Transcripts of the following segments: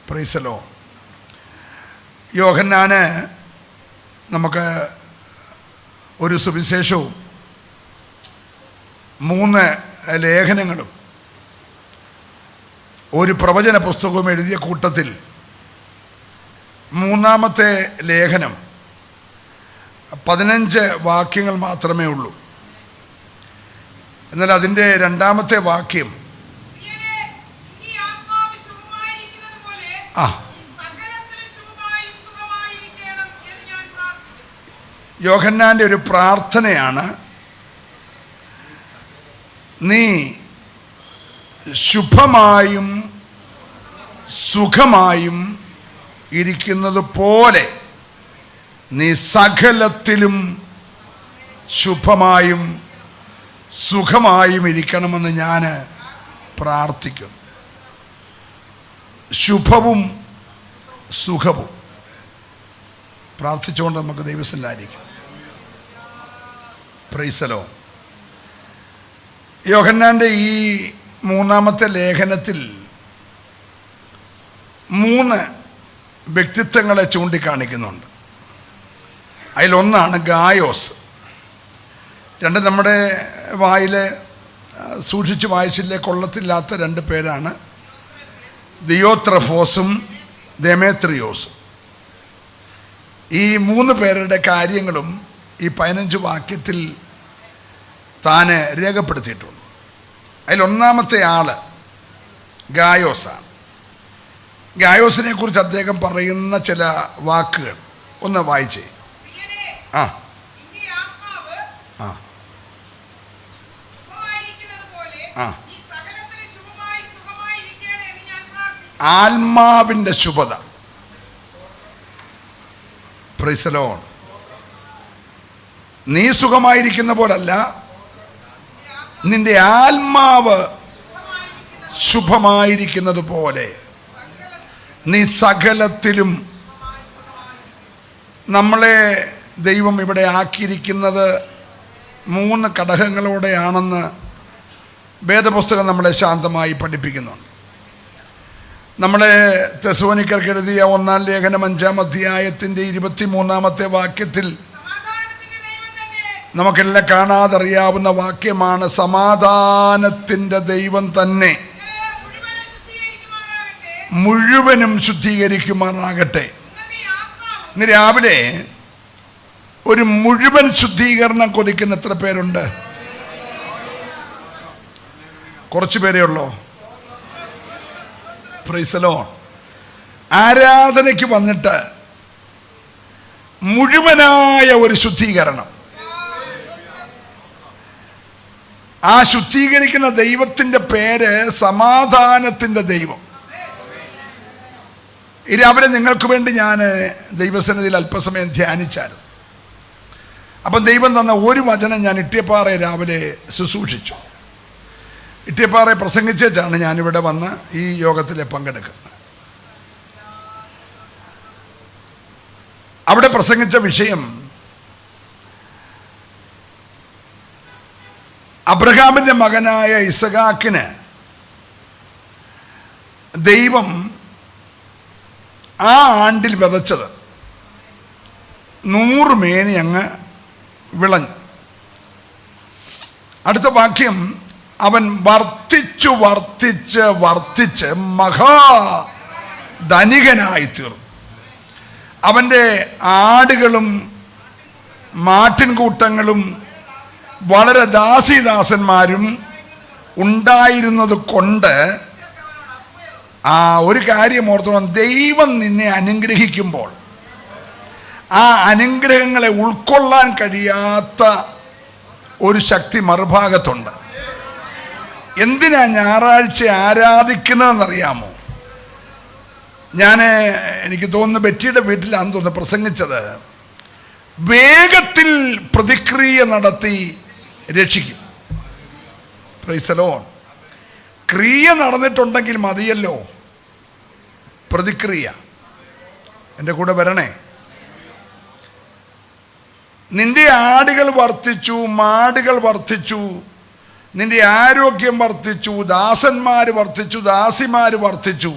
Price the Lord. യോഹന്നാന് നമുക്ക് ഒരു സുവിശേഷവും 3 ലേഖനങ്ങളും ഒരു പ്രവചന പുസ്തകവും എഴുതിയ കൂട്ടത്തിൽ 3-ാമത്തെ ലേഖനം 15 വാക്യങ്ങൾ മാത്രമേ ഉള്ളൂ. എന്നാൽ അതിൻ്റെ 2-ാമത്തെ വാക്യം യോഹന്നാൻ്റെ ഒരു പ്രാർത്ഥനയാണ്. നീ ശുഭമായും സുഖമായും ഇരിക്കുന്നത് പോലെ നീ സകലത്തിലും ശുഭമായും സുഖമായും ഇരിക്കണമെന്ന് ഞാൻ പ്രാർത്ഥിക്കുന്നു. ശുഭവും സുഖവും പ്രാർത്ഥിച്ചുകൊണ്ട് നമുക്ക് ദൈവസന്നിധിയിലായിരിക്കും. Price the Lord. യോഹന്നാൻ്റെ ഈ 3-ാമത്തെ ലേഖനത്തിൽ 3 വ്യക്തിത്വങ്ങളെ ചൂണ്ടിക്കാണിക്കുന്നുണ്ട്. അതിലൊന്നാണ് ഗായോസ്. 2 നമ്മുടെ വായിൽ സൂക്ഷിച്ച് വായിച്ചില്ലേ കൊള്ളത്തില്ലാത്ത 2 പേരാണ് ദിയോത്രഫോസും ദെമേത്രിയോസും. ഈ 3 പേരുടെ കാര്യങ്ങളും ഈ 15 വാക്യത്തിൽ താൻ രേഖപ്പെടുത്തിയിട്ടുണ്ട്. അതിലൊന്നാമത്തെ ആള് ഗായോസാണ്. ഗായോസിനെ കുറിച്ച് അദ്ദേഹം പറയുന്ന ചില വാക്കുകൾ ഒന്ന് വായിച്ചേ. ആ ആ ആ ആത്മാവിൻ്റെ ശുഭത. Price the Lord. നീ സുഖമായിരിക്കുന്ന പോലല്ല, നിന്റെ ആത്മാവ് ശുഭമായിരിക്കുന്നത് പോലെ നീ സകലത്തിലും. നമ്മളെ ദൈവം ഇവിടെ ആക്കിയിരിക്കുന്നത് 3 ഘടകങ്ങളോടെയാണെന്ന് വേദപുസ്തകം നമ്മളെ ശാന്തമായി പഠിപ്പിക്കുന്നുണ്ട്. നമ്മളെ തെസ്സലോനിക്കർക്ക് എഴുതിയ 1-ാം ലേഖനം 5-ാം അധ്യായത്തിൻ്റെ 23-ാമത്തെ വാക്യത്തിൽ നമുക്കെല്ലാം കാണാതറിയാവുന്ന വാക്യമാണ്, സമാധാനത്തിൻ്റെ ദൈവം തന്നെ മുഴുവനും ശുദ്ധീകരിക്കുമാറാകട്ടെ. ഇന്ന് രാവിലെ ഒരു മുഴുവൻ ശുദ്ധീകരണം കൊതിക്കുന്ന എത്ര പേരുണ്ട്? കുറച്ച് പേരേ ഉള്ളോ? Price the Lord. ആരാധനയ്ക്ക് വന്നിട്ട് മുഴുവനായ ഒരു ശുദ്ധീകരണം. ആ ശുദ്ധീകരിക്കുന്ന ദൈവത്തിൻ്റെ പേര് സമാധാനത്തിൻ്റെ ദൈവം. രാവിലെ നിങ്ങൾക്ക് വേണ്ടി ഞാൻ ദൈവസന്നിധിയിൽ അല്പസമയം ധ്യാനിച്ചായിരുന്നു. അപ്പം ദൈവം തന്ന ഒരു വചനം ഞാൻ ഇട്ടിയപ്പാറയെ രാവിലെ ശുശ്രൂഷിച്ചു. ഇട്ടിയപ്പാറയെ പ്രസംഗിച്ചാണ് ഞാനിവിടെ വന്ന് ഈ യോഗത്തിൽ പങ്കെടുക്കുന്നത്. അവിടെ പ്രസംഗിച്ച വിഷയം അബ്രഹാമിൻ്റെ മകനായ ഇസഹാക്കിന് ദൈവം ആ ആണ്ടിൽ വിതച്ചത് 100 മേനി അങ്ങ് വിളഞ്ഞു. അടുത്ത വാക്യം, അവൻ വർദ്ധിച്ചു വർദ്ധിച്ച് വർദ്ധിച്ച് മഹാധനികനായി തീർന്നു. അവൻ്റെ ആടുകളും മാട്ടിൻകൂട്ടങ്ങളും വളരെ ദാസീദാസന്മാരും ഉണ്ടായിരുന്നത് കൊണ്ട് ഒരു കാര്യം ഓർത്തോണം, ദൈവം നിന്നെ അനുഗ്രഹിക്കുമ്പോൾ ആ അനുഗ്രഹങ്ങളെ ഉൾക്കൊള്ളാൻ കഴിയാത്ത ഒരു ശക്തി മറുഭാഗത്തുണ്ട്. എന്തിനാ ഞായറാഴ്ച ആരാധിക്കുന്നതെന്നറിയാമോ? എനിക്ക് തോന്നുന്നു ബെറ്റിയുടെ വീട്ടിലാണെന്ന് തോന്നുന്നു പ്രസംഗിച്ചത്, വേഗത്തിൽ പ്രതിക്രിയ നടത്തി രക്ഷിക്കും. Price the Lord. ക്രിയ നടന്നിട്ടുണ്ടെങ്കിൽ മതിയല്ലോ പ്രതിക്രിയ. എൻ്റെ കൂടെ വരണേ. നിന്റെ ആടുകൾ വർദ്ധിച്ചു, മാടുകൾ വർദ്ധിച്ചു, നിന്റെ ആരോഗ്യം വർദ്ധിച്ചു, ദാസന്മാർ വർദ്ധിച്ചു, ദാസിമാർ വർദ്ധിച്ചു,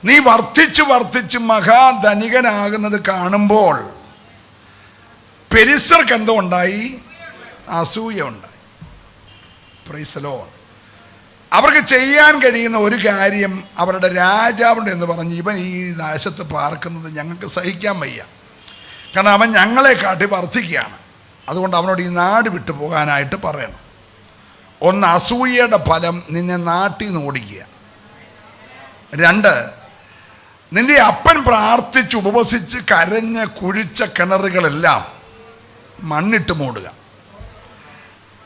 നീ വർദ്ധിച്ച് വർദ്ധിച്ച് മഹാധനികനാകുന്നത് കാണുമ്പോൾ പെരിസ്യർക്ക് എന്തോ ഉണ്ടായി? അസൂയ ഉണ്ടായി. Price the Lord. അവർക്ക് ചെയ്യാൻ കഴിയുന്ന ഒരു കാര്യം അവരുടെ രാജാവുണ്ട് എന്ന് പറഞ്ഞ്, ഇവൻ ഈ നാശത്ത് പാർക്കുന്നത് ഞങ്ങൾക്ക് സഹിക്കാൻ വയ്യ, കാരണം അവൻ ഞങ്ങളെ കാട്ടി വർദ്ധിക്കുകയാണ്, അതുകൊണ്ട് അവനോട് ഈ നാട് വിട്ടു പോകാനായിട്ട് പറയണം. ഒന്ന്, അസൂയയുടെ ഫലം നിന്നെ നാട്ടിൽ നിന്ന് ഓടിക്കുക. രണ്ട്, നിന്റെ അപ്പൻ പ്രാർത്ഥിച്ച് ഉപവസിച്ച് കരഞ്ഞ് കുഴിച്ച കിണറുകളെല്ലാം മണ്ണിട്ട് മൂടുക.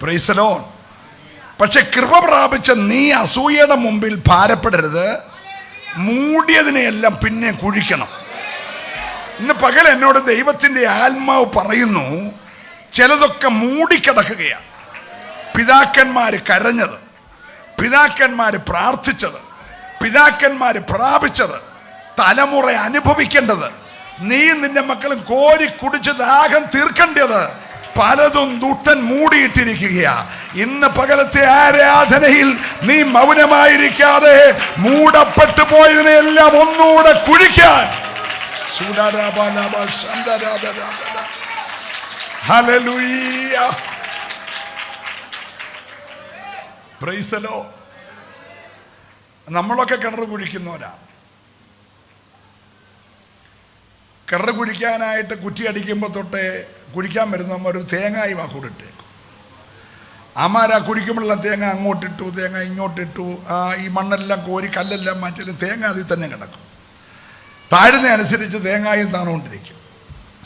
Price the Lord. പക്ഷെ കൃപ പ്രാപിച്ച നീ അസൂയയുടെ മുമ്പിൽ ഭാരപ്പെടരുത്, മൂടിയതിനെയെല്ലാം പിന്നെ കുഴിക്കണം. ഇന്ന് പകൽ എന്നോട് ദൈവത്തിൻ്റെ ആത്മാവ് പറയുന്നു, ചിലതൊക്കെ മൂടിക്കിടക്കുകയാണ്. പിതാക്കന്മാർ കരഞ്ഞത്, പിതാക്കന്മാർ പ്രാർത്ഥിച്ചത്, പിതാക്കന്മാർ പ്രാപിച്ചത്, തലമുറ അനുഭവിക്കേണ്ടത്, നീ നിന്റെ മക്കളും കോരി കുടിച്ച് ദാഹം തീർക്കേണ്ടത്, പലതും ദുഷ്ടൻ മൂടിയിട്ടിരിക്കുകയാ. ഇന്ന് പകലത്തെ ആരാധനയിൽ നീ മൗനമായിരിക്കാതെ മൂടപ്പെട്ടു പോയതിനെല്ലാം ഒന്നുകൂടെ കുഴിക്കാൻ. ഹല്ലേലൂയ. Praise the Lord. നമ്മളൊക്കെ കിണർ കുഴിക്കുന്നവരാ. കിണർ കുഴിക്കാനായിട്ട് കുറ്റി അടിക്കുമ്പോൾ തൊട്ടേ കുഴിക്കാൻ വരുന്നവർ ഒരു തേങ്ങായി വാക്കൂടിട്ടേക്കും. അമാരാ കുഴിക്കുമ്പോഴെല്ലാം തേങ്ങ അങ്ങോട്ടിട്ടു, തേങ്ങ ഇങ്ങോട്ടിട്ടു, ഈ മണ്ണെല്ലാം കോരി കല്ലെല്ലാം മാറ്റി തേങ്ങ അതിൽ തന്നെ കിടക്കും. താഴ്ന്ന അനുസരിച്ച് തേങ്ങായും താണുകൊണ്ടിരിക്കും.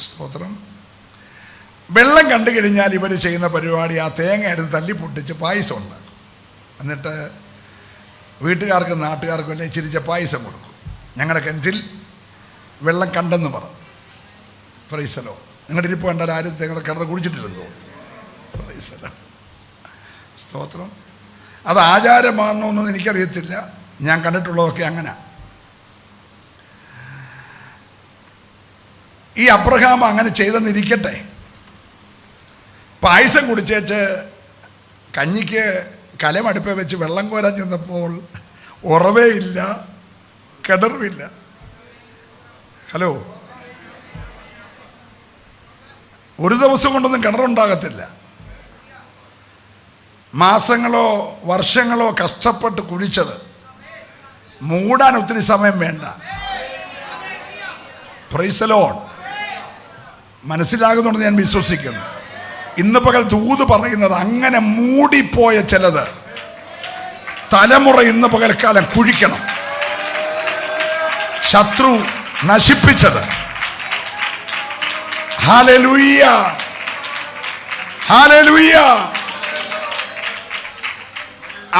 സ്തോത്രം. വെള്ളം കണ്ടു കഴിഞ്ഞാൽ ഇവർ ചെയ്യുന്ന പരിപാടി ആ തേങ്ങ എടുത്ത് തല്ലി പൊട്ടിച്ച് പായസം ഉണ്ടാക്കും. എന്നിട്ട് വീട്ടുകാർക്കും നാട്ടുകാർക്കും എല്ലാം ഇച്ചിരിച്ച പായസം കൊടുക്കും. ഞങ്ങളുടെ കിണറ്റിൽ വെള്ളം കണ്ടെന്ന് പറഞ്ഞു. Price the Lord. നിങ്ങളുടെ ഇരിപ്പ് കണ്ടാൽ ആരും നിങ്ങളുടെ കിണർ കുടിച്ചിട്ടില്ലെന്നോ? Price the Lord. സ്തോത്രം. അത് ആചാരമാണോ എന്നൊന്നും എനിക്കറിയത്തില്ല, ഞാൻ കണ്ടിട്ടുള്ളതൊക്കെ അങ്ങനെ. ഈ അബ്രഹാം അങ്ങനെ ചെയ്തെന്നിരിക്കട്ടെ, പായസം കുടിച്ചേച്ച് കഞ്ഞിക്ക് കലമടുപ്പ വെച്ച് വെള്ളം കോരാൻ ചെന്നപ്പോൾ ഉറവേ ഇല്ല, കിണറുമില്ല. ഹലോ, ഒരു ദിവസം കൊണ്ടൊന്നും കിണറുണ്ടാകത്തില്ല. മാസങ്ങളോ വർഷങ്ങളോ കഷ്ടപ്പെട്ട് കുഴിച്ചത് മൂടാൻ ഒത്തിരി സമയം വേണ്ട. Price the Lord. മനസ്സിലാകുന്നുണ്ടെന്ന് ഞാൻ വിശ്വസിക്കുന്നു. ഇന്ന് പകൽ ദൂത് പറയുന്നത്, അങ്ങനെ മൂടിപ്പോയ ചിലത് തലമുറ ഇന്ന് പകൽക്കാലം കുഴിക്കണം. ശത്രു നശിപ്പിച്ചത്. Hallelujah, hallelujah.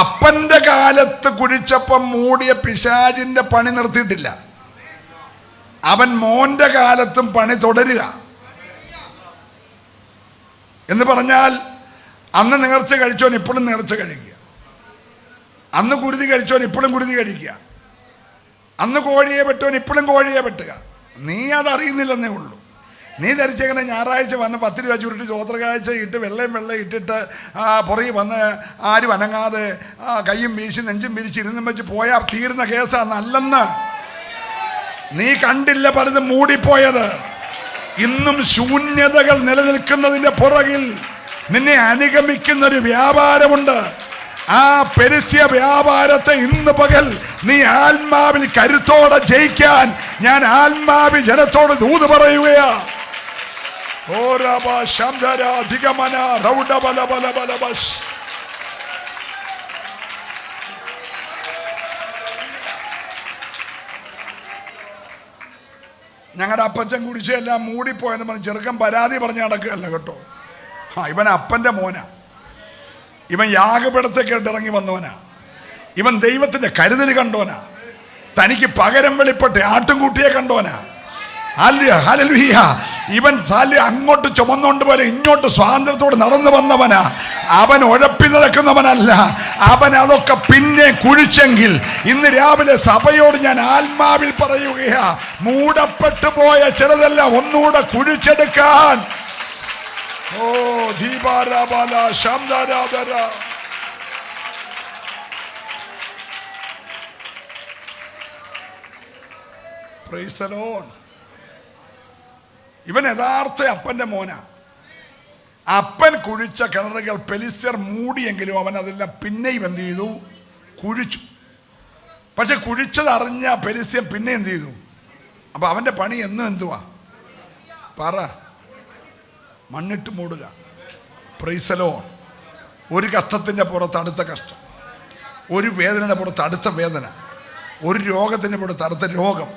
അപ്പന്റെ കാലത്ത് കുഴിച്ചപ്പം മൂടിയ പിശാചിന്റെ പണി നിർത്തിയിട്ടില്ല. അവൻ മോന്റെ കാലത്തും പണി തുടരുക. എന്ന് പറഞ്ഞാൽ, അന്ന് നേർച്ച കഴിച്ചോൻ ഇപ്പോഴും നേർച്ച കഴിക്കുക, അന്ന് കുരുതി കഴിച്ചോൻ ഇപ്പോഴും കുരുതി കഴിക്കുക, അന്ന് കോഴിയെ വെട്ടുവൻ ഇപ്പോഴും കോഴിയെ വെട്ടുക. നീ അതറിയുന്നില്ലെന്നേ ഉള്ളൂ. നീ ധരിച്ചേക്കുന്ന ഞായറാഴ്ച വന്ന് 10 രൂപ ചുരുട്ടി ചോത്രക്കാഴ്ച ഇട്ട് വെള്ളയും ഇട്ടിട്ട് പുറകെ വന്ന് ആരും അനങ്ങാതെ കയ്യും വീശി നെഞ്ചും വിരിച്ചിരുന്നും വെച്ച് പോയാൽ തീരുന്ന കേസാ. നല്ലെന്ന് നീ കണ്ടില്ല പലതും മൂടിപ്പോയത്. ഇന്നും ശൂന്യതകൾ നിലനിൽക്കുന്നതിൻ്റെ പുറകിൽ നിന്നെ അനുഗമിക്കുന്നൊരു വ്യാപാരമുണ്ട്. ആ പെരിസ്യ വ്യാപാരത്തെ ഇന്ന് പകൽ നീ ആത്മാവിൽ കരുത്തോടെ ജയിക്കാൻ ഞാൻ ആത്മാവിൽ ജനത്തോട് ദൂത് പറയുകയാ. ഞങ്ങളുടെ അപ്പച്ചൻ കുടിച്ചെല്ലാം മൂടിപ്പോയെന്ന് പറഞ്ഞ് ചെറുക്കൻ പരാതി പറഞ്ഞ് നടക്കുകയല്ല കേട്ടോ. ഇവൻ അപ്പൻ്റെ മോനാ, ഇവൻ യാഗപീഠത്തെ കേട്ടിറങ്ങി വന്നവനാ, ഇവൻ ദൈവത്തിൻ്റെ കരുതൽ കണ്ടോനാ, തനിക്ക് പകരം വെളിപ്പെട്ട് ആട്ടുംകുട്ടിയെ കണ്ടോനാ. ഹല്ലേലൂയ. ഇവൻ അങ്ങോട്ട് ചുമന്നുകൊണ്ട് പോലെ ഇങ്ങോട്ട് സ്വാതന്ത്ര്യത്തോട് നടന്നു വന്നവനാ. അവൻ ഉഴപ്പി നടക്കുന്നവനല്ല. അവൻ അതൊക്കെ പിന്നെ കുഴിച്ചെങ്കിൽ ഇന്ന് രാവിലെ സഭയോട് ഞാൻ ആത്മാവിൽ പറയുകയാ, മൂടപ്പെട്ടു പോയ ചിലതെല്ലാം ഒന്നുകൂടെ കുഴിച്ചെടുക്കാൻ. ഓ ദീപാരാബാല ശാന്താരാധര. Praise the lord. ഇവൻ യഥാർത്ഥ അപ്പൻ്റെ മോനാ. അപ്പൻ കുഴിച്ച കിണറുകൾ പെലിസ്ത്യർ മൂടിയെങ്കിലും അവൻ അതെല്ലാം പിന്നെയും എന്ത് ചെയ്തു? കുഴിച്ചു. പക്ഷെ കുഴിച്ചത് അറിഞ്ഞ പെലിസ്ത്യൻ പിന്നെ എന്ത് ചെയ്തു? അപ്പൊ അവന്റെ പണി എന്നും എന്തുവാ? പറ, മണ്ണിട്ട് മൂടുക. Price the Lord. ഒരു കഷ്ടത്തിന്റെ പുറത്ത് അടുത്ത കഷ്ടം, ഒരു വേദനയുടെ പുറത്ത് അടുത്ത വേദന, ഒരു രോഗത്തിന്റെ പുറത്ത് അടുത്ത രോഗം,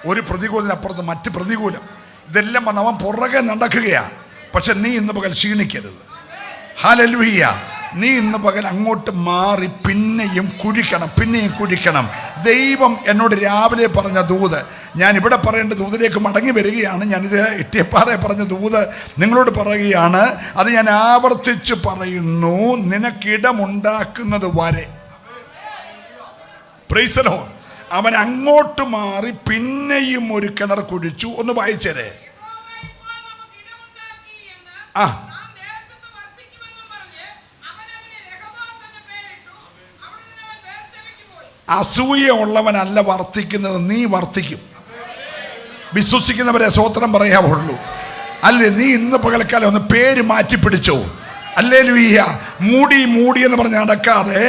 ഒരു പ്രതികൂലത്തിനപ്പുറത്ത് മറ്റ് പ്രതികൂലം. ഇതെല്ലാം വന്ന് അവൻ പുറകെ നടക്കുകയാ. പക്ഷെ നീ ഇന്ന് പകൽ ക്ഷീണിക്കരുത്. ഹല്ലേലൂയ. നീ ഇന്ന് പകൽ അങ്ങോട്ട് മാറി പിന്നെയും കുഴിക്കണം, പിന്നെയും കുഴിക്കണം. ദൈവം എന്നോട് രാവിലെ പറഞ്ഞ ദൂത് ഞാൻ ഇവിടെ പറയേണ്ട ദൂതിലേക്ക് മടങ്ങി വരികയാണ്. ഞാനിത് ഇട്ടിയപ്പാറെ പറഞ്ഞ ദൂത് നിങ്ങളോട് പറയുകയാണ്. അത് ഞാൻ ആവർത്തിച്ച് പറയുന്നു. നിനക്കിടമുണ്ടാക്കുന്നത് വരെ. Price the Lord. അവൻ അങ്ങോട്ട് മാറി പിന്നെയും ഒരു കിണർ കുഴിച്ചു. ഒന്ന് വായിച്ചേരേ. ആ, അസൂയ ഉള്ളവനല്ല വർത്തിക്കുന്നത്, നീ വർത്തിക്കും. വിശ്വസിക്കുന്നവരെ സ്വോത്രം പറയാവുള്ളൂ. അല്ലേ? നീ ഇന്ന് പകൽക്കാലം ഒന്ന് പേര് മാറ്റി പിടിച്ചോ. ഹല്ലേലൂയ. മൂടി മൂടി എന്ന് പറഞ്ഞ് നടക്കാതെ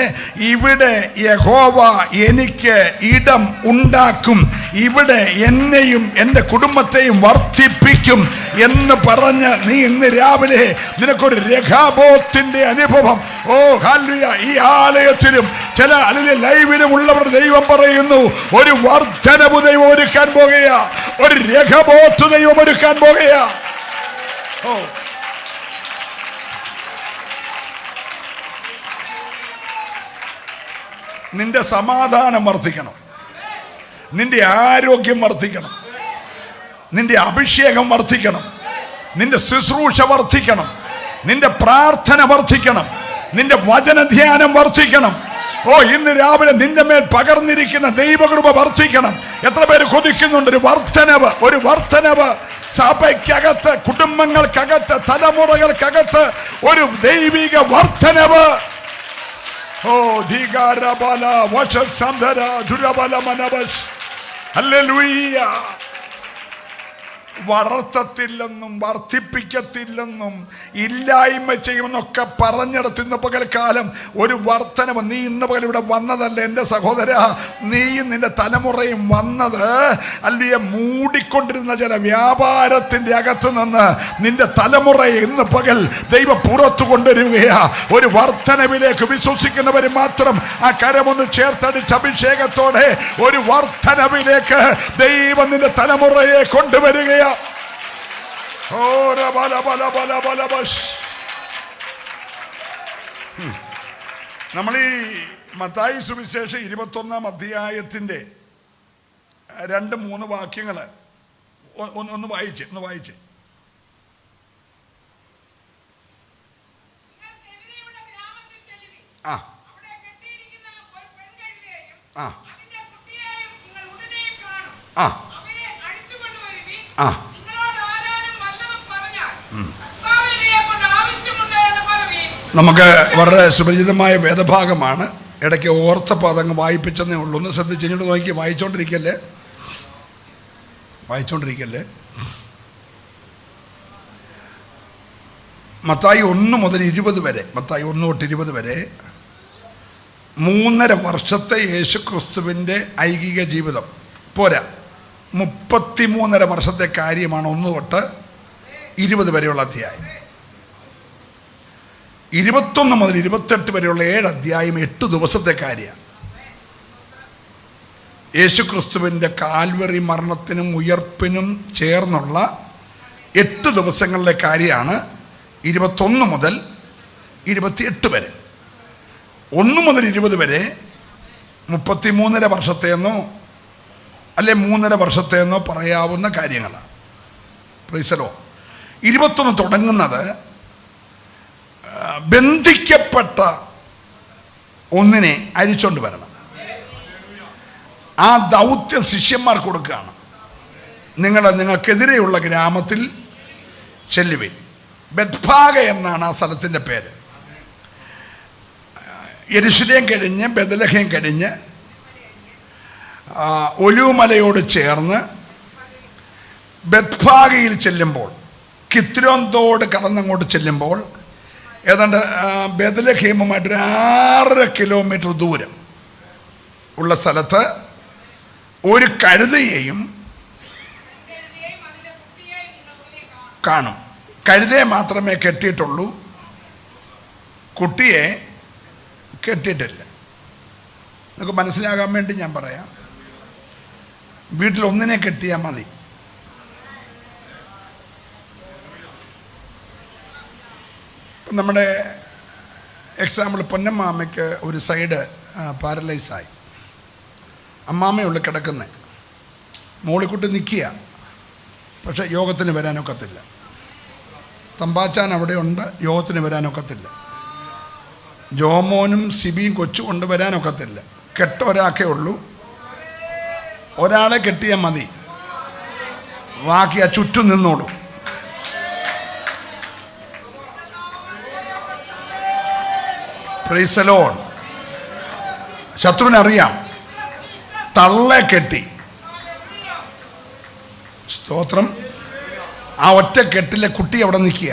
ഇവിടെ യഹോവ എനിക്ക് ഇടം ഉണ്ടാക്കും, ഇവിടെ എന്നെയും എൻ്റെ കുടുംബത്തെയും വർദ്ധിപ്പിക്കും എന്ന് പറഞ്ഞ് നീ ഇന്ന് രാവിലെ നിനക്കൊരു രഹാബോത്തിന്റെ അനുഭവം. ഓ ഹല്ലേലൂയ. ഈ ആലയത്തിലും ചില അല്ലെങ്കിൽ ലൈവിലും ഉള്ളവരുടെ ദൈവം പറയുന്നു, ഒരു വർദ്ധനവ് ദൈവം ഒരുക്കാൻ പോകുകയാ, ഒരു രഹാബോത്ത് ദൈവം ഒരുക്കാൻ പോകുകയാ. ഓ, നിന്റെ സമാധാനം വർദ്ധിക്കണം, നിന്റെ ആരോഗ്യം വർദ്ധിക്കണം, നിന്റെ അഭിഷേകം വർദ്ധിക്കണം, നിന്റെ ശുശ്രൂഷ വർദ്ധിക്കണം, നിന്റെ പ്രാർത്ഥന വർദ്ധിക്കണം, നിന്റെ വചനധ്യാനം വർദ്ധിക്കണം. ഓ, ഇന്ന് രാവിലെ നിന്റെ മേൽ പകർന്നിരിക്കുന്ന ദൈവകൃപ വർദ്ധിക്കണം. എത്ര പേര് കൊതിക്കുന്നുണ്ട് ഒരു വർദ്ധനവ്? ഒരു വർദ്ധനവ് സഭയ്ക്കകത്ത്, കുടുംബങ്ങൾക്കകത്ത്, തലമുറകൾക്കകത്ത് ഒരു ദൈവിക വർദ്ധനവ്. ഓ ധികാരബല വശസന്ധര ദുരബല മനവശ്. ഹല്ലേലൂയ. വളർത്തത്തില്ലെന്നും വർദ്ധിപ്പിക്കത്തില്ലെന്നും ഇല്ലായ്മ ചെയ്യുമെന്നൊക്കെ പറഞ്ഞെടുത്ത് ഇന്ന് പകൽക്കാലം ഒരു വർധനവ്. നീ ഇന്ന് പകൽ ഇവിടെ വന്നതല്ല എൻ്റെ സഹോദര, നീയും നിന്റെ തലമുറയും വന്നത് അല്ലെ മൂടിക്കൊണ്ടിരുന്ന ചില വ്യാപാരത്തിൻ്റെ അകത്ത് നിന്ന് നിന്റെ തലമുറയെ ഇന്ന് പകൽ ദൈവം പുറത്തു കൊണ്ടുവരികയാ. ഒരു വർധനവിലേക്ക് വിശ്വസിക്കുന്നവർ മാത്രം ആ കരമൊന്ന് ചേർത്തടിച്ച് അഭിഷേകത്തോടെ ഒരു വർധനവിലേക്ക് ദൈവം നിന്റെ തലമുറയെ കൊണ്ടുവരികയാ. നമ്മൾ ഈ മത്തായി സുവിശേഷം 21-ാം അധ്യായത്തിന്റെ 2-3 വാക്യങ്ങൾ ഒന്ന് വായിച്ച്. ആ ആ ആ നമുക്ക് വളരെ സുപരിചിതമായ വേദഭാഗമാണ്. ഇടയ്ക്ക് ഓർത്തപ്പോൾ അതങ്ങ് വായിപ്പിച്ചെന്നേ ഉള്ളൂ. ഒന്ന് ശ്രദ്ധിച്ച് ഇങ്ങോട്ട് നോക്കി. വായിച്ചോണ്ടിരിക്കല്ലേ. മത്തായി 1 മുതൽ 20 വരെ, മത്തായി 1 തൊട്ട് 20 വരെ 3.5 വർഷത്തെ യേശുക്രിസ്തുവിൻ്റെ ഐകിക ജീവിതം പോരാ, 33.5 വർഷത്തെ കാര്യമാണ് 1 തൊട്ട് 20 വരെയുള്ള അധ്യായം. 21 മുതൽ 28 വരെയുള്ള 7 അധ്യായം 8 ദിവസത്തെ കാര്യമാണ്. യേശുക്രിസ്തുവിൻ്റെ കാൽവറി മരണത്തിനും ഉയർപ്പിനും ചേർന്നുള്ള 8 ദിവസങ്ങളിലെ കാര്യമാണ് 21 മുതൽ 28 വരെ. 1 മുതൽ 20 വരെ 33.5 വർഷത്തെയെന്നോ അല്ലെ 3.5 വർഷത്തെയെന്നോ പറയാവുന്ന കാര്യങ്ങളാണ്. Price the Lord. 21 തുടങ്ങുന്നത് ബന്ധിക്കപ്പെട്ട ഒന്നിനെ അഴിച്ചോണ്ട് വരണം. ആ ദൗത്യം ശിഷ്യന്മാർക്ക് കൊടുക്കുകയാണ്. നിങ്ങൾക്കെതിരെയുള്ള ഗ്രാമത്തിൽ ചെല്ലുവിൻ. ബെത്ഫാഗ എന്നാണ് ആ സ്ഥലത്തിൻ്റെ പേര്. യെരുശലേം കഴിഞ്ഞ് ബെത്ലഹേം കഴിഞ്ഞ് ഒലിവുമലയോട് ചേർന്ന് ബത്ഫാഗയിൽ ചെല്ലുമ്പോൾ, കിത്രോൻ തോട് കടന്നങ്ങോട്ട് ചെല്ലുമ്പോൾ, ഏതാണ്ട് ബെത്ലഹേമുമായിട്ടൊരു 6 കിലോമീറ്റർ ദൂരം ഉള്ള സ്ഥലത്ത് ഒരു കഴുതയെയും കാണും. കഴുതയെ മാത്രമേ കെട്ടിയിട്ടുള്ളൂ, കുട്ടിയെ കെട്ടിയിട്ടില്ല. നിങ്ങൾക്ക് മനസ്സിലാകാൻ വേണ്ടി ഞാൻ പറയാം. വീട്ടിൽ ഒന്നിനെ കെട്ടിയാൽ മതി. ഇപ്പം നമ്മുടെ എക്സാമ്പിൾ, പൊന്നമ്മാമ്മയ്ക്ക് ഒരു സൈഡ് പാരലൈസായി, അമ്മാമ്മയുള്ളിൽ കിടക്കുന്നത്, മോളിക്കുട്ടി നിൽക്കുക, പക്ഷെ യോഗത്തിന് വരാനൊക്കത്തില്ല. തമ്പാച്ചാൻ അവിടെയുണ്ട്, യോഗത്തിന് വരാനൊക്കത്തില്ല. ജോമോനും സിബിയും കൊച്ചു കൊണ്ടുവരാനൊക്കത്തില്ല. കെട്ട ഒരാൾക്കേ ഉള്ളൂ. ഒരാളെ കെട്ടിയാൽ മതി, ബാക്കി ആ ചുറ്റും നിന്നോളൂ. Praise the lord. ശത്രുവിനറിയാം, തള്ളെ കെട്ടി. സ്തോത്രം. ആ ഒറ്റ കെട്ടിലെ കുട്ടി അവിടെ നിൽക്കുക.